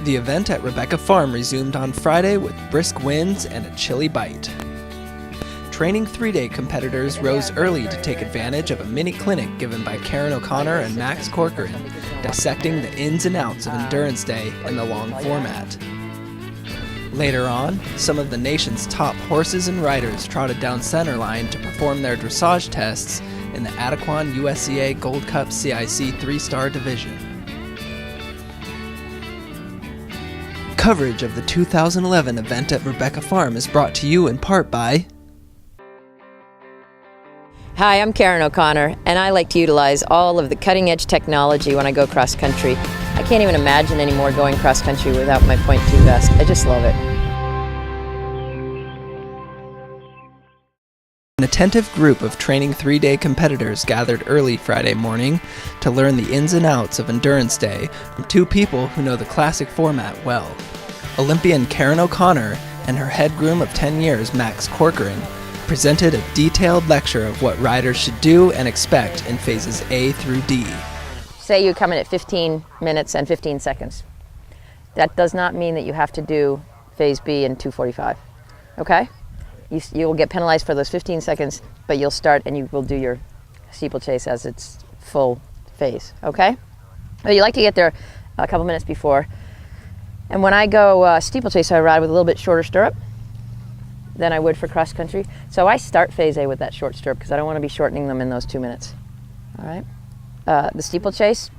The event at Rebecca Farm resumed on Friday with brisk winds and a chilly bite. Training 3-day competitors rose early to take advantage of a mini clinic given by Karen O'Connor and Max Corcoran, dissecting the ins and outs of Endurance Day in the long format. Later on, some of the nation's top horses and riders trotted down centerline to perform their dressage tests in the Adequan USEA Gold Cup CIC 3-star division. Coverage of the 2011 event at Rebecca Farm is brought to you in part by... Hi, I'm Karen O'Connor, and I like to utilize all of the cutting-edge technology when I go cross-country. I can't even imagine anymore going cross-country without my .2 vest. I just love it. An attentive group of training 3-day competitors gathered early Friday morning to learn the ins and outs of Endurance Day from two people who know the classic format well. Olympian Karen O'Connor and her head groom of 10 years, Max Corcoran, presented a detailed lecture of what riders should do and expect in phases A through D. Say you come in at 15 minutes and 15 seconds. That does not mean that you have to do phase B in 2:45, okay? You'll get penalized for those 15 seconds, but you'll start and you will do your steeplechase as its full phase, okay? But you like to get there a couple minutes before. And when I go steeplechase, I ride with a little bit shorter stirrup than I would for cross country. So I start phase A with that short stirrup because I don't want to be shortening them in those 2 minutes, all right? The steeplechase,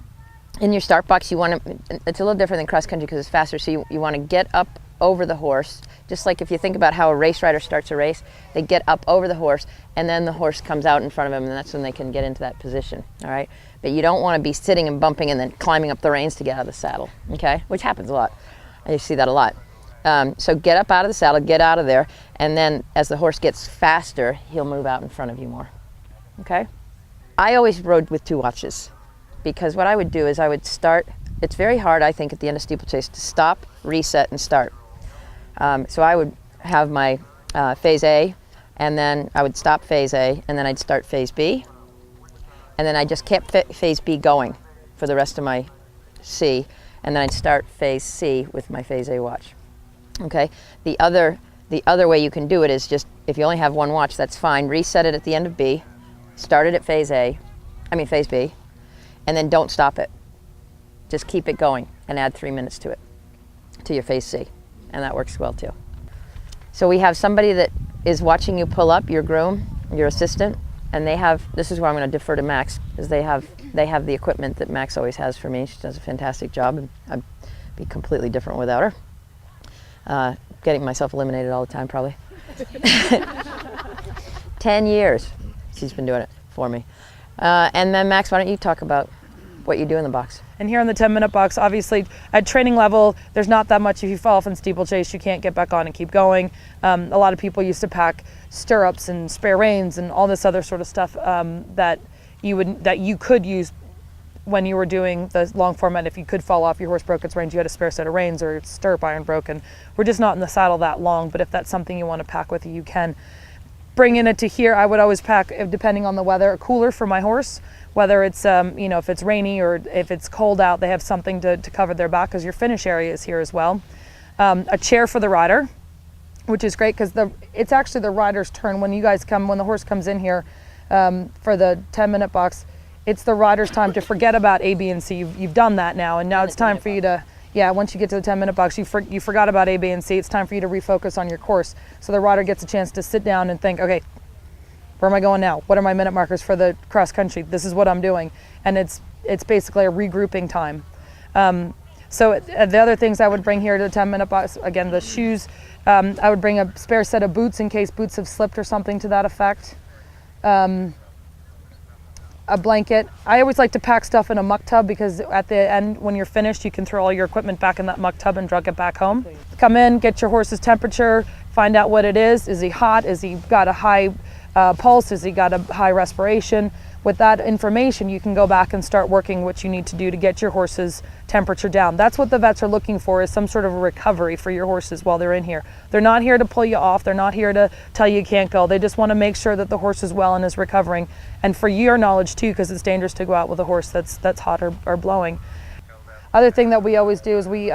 in your start box, you want to, it's a little different than cross country because it's faster, so you want to get up over the horse, just like if you think about how a race rider starts a race, they get up over the horse and then the horse comes out in front of them and that's when they can get into that position, all right? But you don't want to be sitting and bumping and then climbing up the reins to get out of the saddle, okay? Which happens a lot. I see that a lot. So get up out of the saddle, get out of there, and then as the horse gets faster, he'll move out in front of you more, okay? I always rode with 2 watches because what I would do is I would start, it's very hard, I think, at the end of steeplechase to stop, reset, and start. So I would have my phase A, and then I would stop phase A, and then I'd start phase B, and then I just kept phase B going for the rest of my C, and then I'd start phase C with my phase A watch. Okay. The other way you can do it is just if you only have 1 watch, that's fine. Reset it at the end of B, start it at phase B, and then don't stop it. Just keep it going and add 3 minutes to it, to your phase C. And that works well too. So we have somebody that is watching you pull up, your groom, your assistant, and they have, this is where I'm going to defer to Max, because they have the equipment that Max always has for me. She does a fantastic job, and I'd be completely different without her. Getting myself eliminated all the time, probably. 10 years she's been doing it for me. And then Max, why don't you talk about what you do in the box? And here in the 10-minute box, obviously at training level, there's not that much. If you fall off in steeplechase, you can't get back on and keep going. A lot of people used to pack stirrups and spare reins and all this other sort of stuff that you could use when you were doing the long format. If you could fall off, your horse broke its reins, you had a spare set of reins or its stirrup iron broken. We're just not in the saddle that long, but if that's something you want to pack with you, you can. Bringing it to here, I would always pack, depending on the weather, a cooler for my horse. Whether it's, if it's rainy or if it's cold out, they have something to cover their back because your finish area is here as well. A chair for the rider, which is great because it's actually the rider's turn. When the horse comes in here for the 10-minute box, it's the rider's time to forget about A, B, and C. You've done that now, and now it's time for you to, once you get to the 10-minute box, you forgot about A, B, and C. It's time for you to refocus on your course. So the rider gets a chance to sit down and think, okay, where am I going now? What are my minute markers for the cross country? This is what I'm doing. And it's basically a regrouping time. So the other things I would bring here to the 10-minute box, again, the shoes, I would bring a spare set of boots in case boots have slipped or something to that effect. A blanket. I always like to pack stuff in a muck tub because at the end, when you're finished, you can throw all your equipment back in that muck tub and drug it back home. Come in, get your horse's temperature, find out what it is. Is he hot? Is he got a high pulse? Has he got a high respiration? With that information, you can go back and start working what you need to do to get your horse's temperature down. That's what the vets are looking for, is some sort of a recovery for your horses while they're in here. They're not here to pull you off. They're not here to tell you can't go. They just want to make sure that the horse is well and is recovering. And for your knowledge too, because it's dangerous to go out with a horse that's hot or blowing. Other thing that we always do is we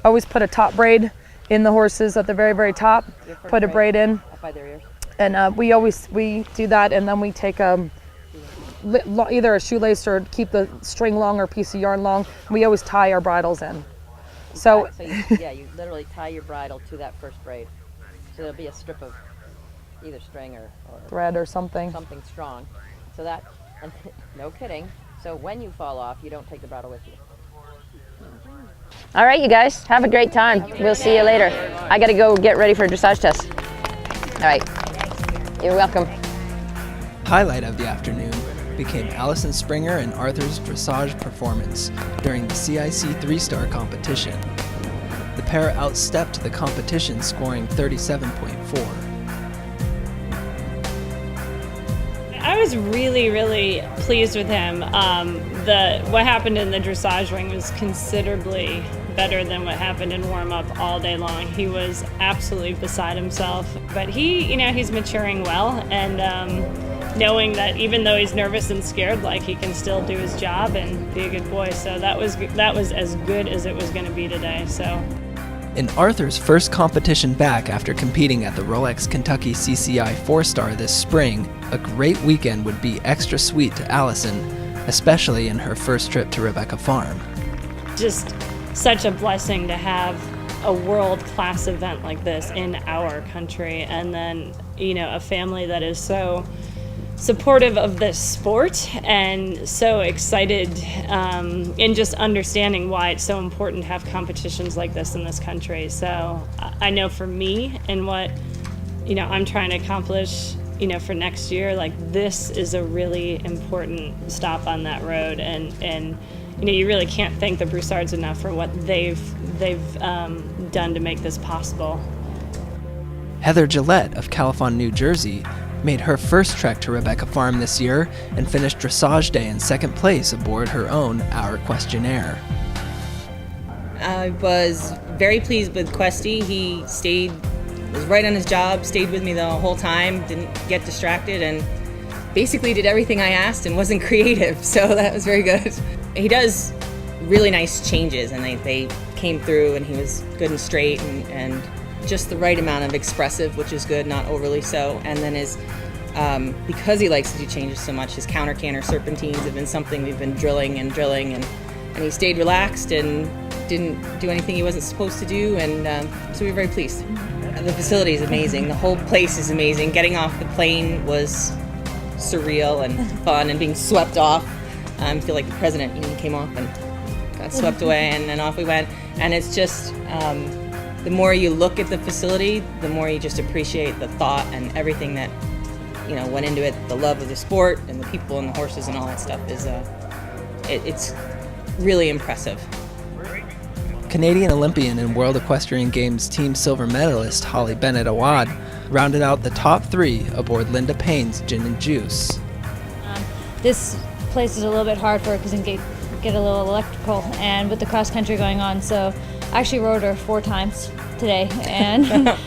always put a top braid in the horses at the very, very top, put a braid in. Up by their ears. And we do that, and then we take either a shoelace or keep the string long or piece of yarn long. We always tie our bridles in. So you literally tie your bridle to that first braid. So there'll be a strip of either string or thread or something strong. So that, and no kidding. So when you fall off, you don't take the bridle with you. All right, you guys, have a great time. We'll see you later. I got to go get ready for a dressage test. All right, you're welcome. Highlight of the afternoon became Allison Springer and Arthur's dressage performance during the CIC 3-star competition. The pair outstepped the competition, scoring 37.4. I was really, really pleased with him. What happened in the dressage ring was considerably better than what happened in warm-up all day long. He was absolutely beside himself. But he's maturing well, and knowing that even though he's nervous and scared, he can still do his job and be a good boy. So that was as good as it was going to be today. So. In Arthur's first competition back after competing at the Rolex Kentucky CCI 4-star this spring, a great weekend would be extra sweet to Allison, especially in her first trip to Rebecca Farm. Just such a blessing to have a world-class event like this in our country, and then a family that is so supportive of this sport and so excited in just understanding why it's so important to have competitions like this in this country. So I know for me and what I'm trying to accomplish for next year, this is a really important stop on that road, and you really can't thank the Broussards enough for what they've done to make this possible. Heather Gillette of Califon, New Jersey, made her first trek to Rebecca Farm this year and finished dressage day in second place aboard her own Our Questionnaire. I was very pleased with Questy. He was right on his job, stayed with me the whole time, didn't get distracted, and basically did everything I asked and wasn't creative, so that was very good. He does really nice changes, and they came through, and he was good and straight and just the right amount of expressive, which is good, not overly so. And then because he likes to do changes so much, his counter-canter serpentines have been something we've been drilling, and he stayed relaxed and didn't do anything he wasn't supposed to do, and so we were very pleased. The facility is amazing. The whole place is amazing. Getting off the plane was surreal and fun, and being swept off. I feel like the president came off and got swept away, and then off we went. And it's just, the more you look at the facility, the more you just appreciate the thought and everything that went into it. The love of the sport and the people and the horses and all that stuff is it's really impressive. Canadian Olympian and World Equestrian Games team silver medalist Holly Bennett-Awad rounded out the top 3 aboard Linda Payne's Gin and Juice. This place is a little bit hard for her because it can get a little electrical, and with the cross country going on, so I actually rode her 4 times today, and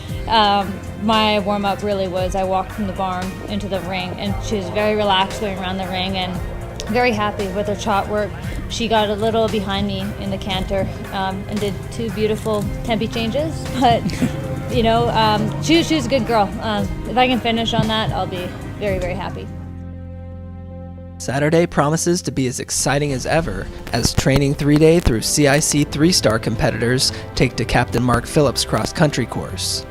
my warm-up really was I walked from the barn into the ring, and she was very relaxed going around the ring and very happy with her trot work. She got a little behind me in the canter and did 2 beautiful tempi changes, but she was a good girl. If I can finish on that, I'll be very, very happy. Saturday promises to be as exciting as ever as training 3-day through CIC 3-star competitors take to Captain Mark Phillips' cross-country course.